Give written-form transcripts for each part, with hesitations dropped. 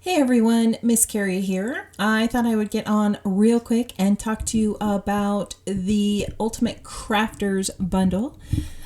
Hey everyone, Miss Carrie here. I thought I would get on real quick and talk to you about the Ultimate Crafters bundle.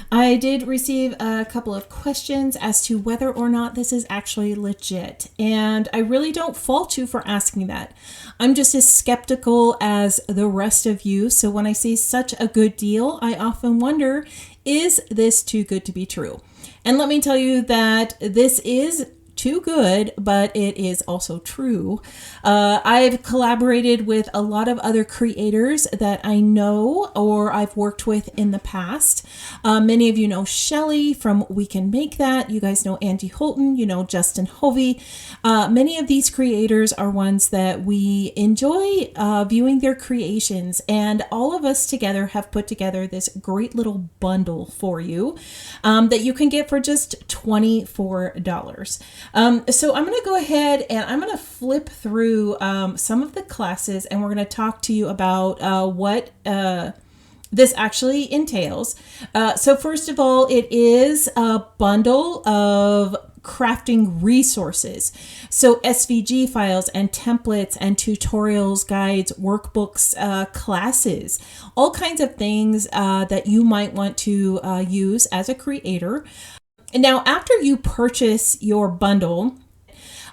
I did receive a couple of questions as to whether or not this is actually legit, and I really don't fault you for asking that. I'm just as skeptical as the rest of you, so when I see such a good deal, I often wonder, is this too good to be true? And let me tell you that this is too good, but it is also true. I've collaborated with a lot of other creators that I know or I've worked with in the past. Many of you know Shelly from We Can Make That. You guys know Andy Holton, you know Justin Hovey. Many of these creators are ones that we enjoy viewing their creations, and all of us together have put together this great little bundle for you that you can get for just $24. So I'm going to go ahead and I'm going to flip through some of the classes, and we're going to talk to you about what this actually entails. So first of all, it is a bundle of crafting resources. So SVG files and templates and tutorials, guides, workbooks, classes, all kinds of things that you might want to use as a creator. Now, after you purchase your bundle,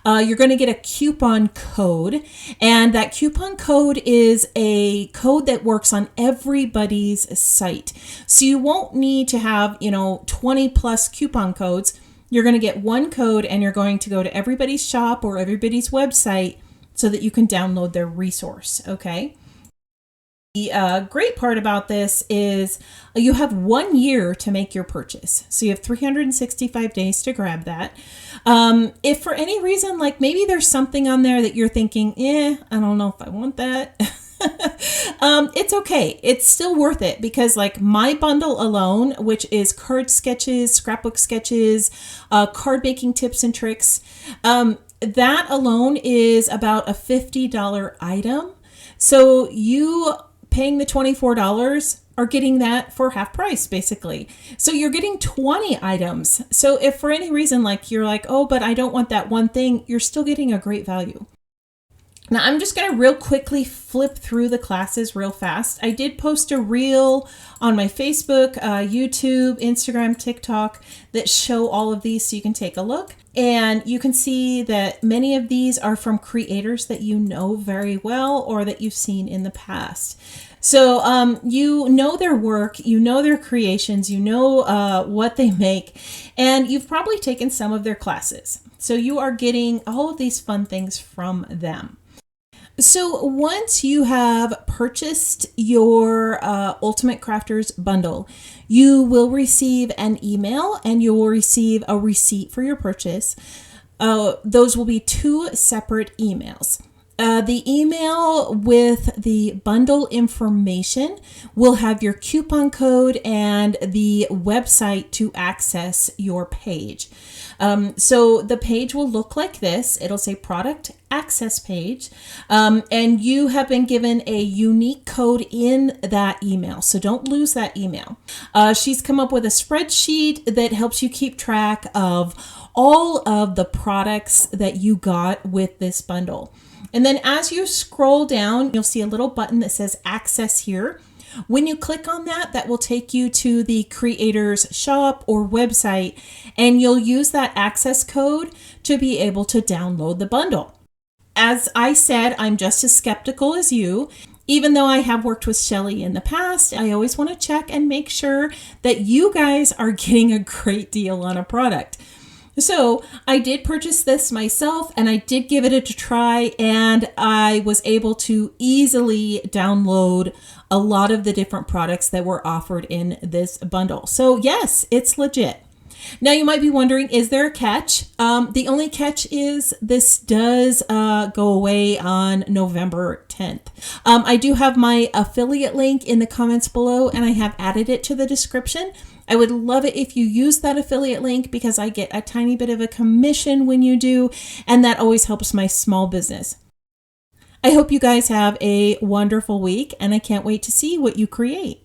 you're going to get a coupon code, and that coupon code is a code that works on everybody's site. So you won't need to have, 20 plus coupon codes. You're going to get one code, and you're going to go to everybody's shop or everybody's website so that you can download their resource, okay? The great part about this is you have 1 year to make your purchase. So you have 365 days to grab that. If for any reason, like maybe there's something on there that you're thinking, I don't know if I want that. It's okay. It's still worth it because like my bundle alone, which is card sketches, scrapbook sketches, card making tips and tricks, that alone is about a $50 item. So you paying the $24 are getting that for half price, basically. So you're getting 20 items. So if for any reason, like you're like, oh, but I don't want that one thing, you're still getting a great value. Now, I'm just going to real quickly flip through the classes real fast. I did post a reel on my Facebook, YouTube, Instagram, TikTok that show all of these so you can take a look. And you can see that many of these are from creators that you know very well or that you've seen in the past. So you know their work, you know their creations, you know what they make, and you've probably taken some of their classes. So you are getting all of these fun things from them. So once you have purchased your Ultimate Crafters bundle, you will receive an email and you will receive a receipt for your purchase. Those will be two separate emails. The email with the bundle information will have your coupon code and the website to access your page. So the page will look like this. It'll say product access page. And you have been given a unique code in that email. So don't lose that email. She's come up with a spreadsheet that helps you keep track of all of the products that you got with this bundle. And then as you scroll down, you'll see a little button that says access here. When you click on that, that will take you to the creator's shop or website, and you'll use that access code to be able to download the bundle. As I said, I'm just as skeptical as you. Even though I have worked with Shelly in the past, I always want to check and make sure that you guys are getting a great deal on a product. So I did purchase this myself, and I did give it a try, and I was able to easily download a lot of the different products that were offered in this bundle. So yes, it's legit. Now you might be wondering, is there a catch? The only catch is this does go away on November 10th. I do have my affiliate link in the comments below, and I have added it to the description. I would love it if you use that affiliate link because I get a tiny bit of a commission when you do, and that always helps my small business. I hope you guys have a wonderful week, and I can't wait to see what you create.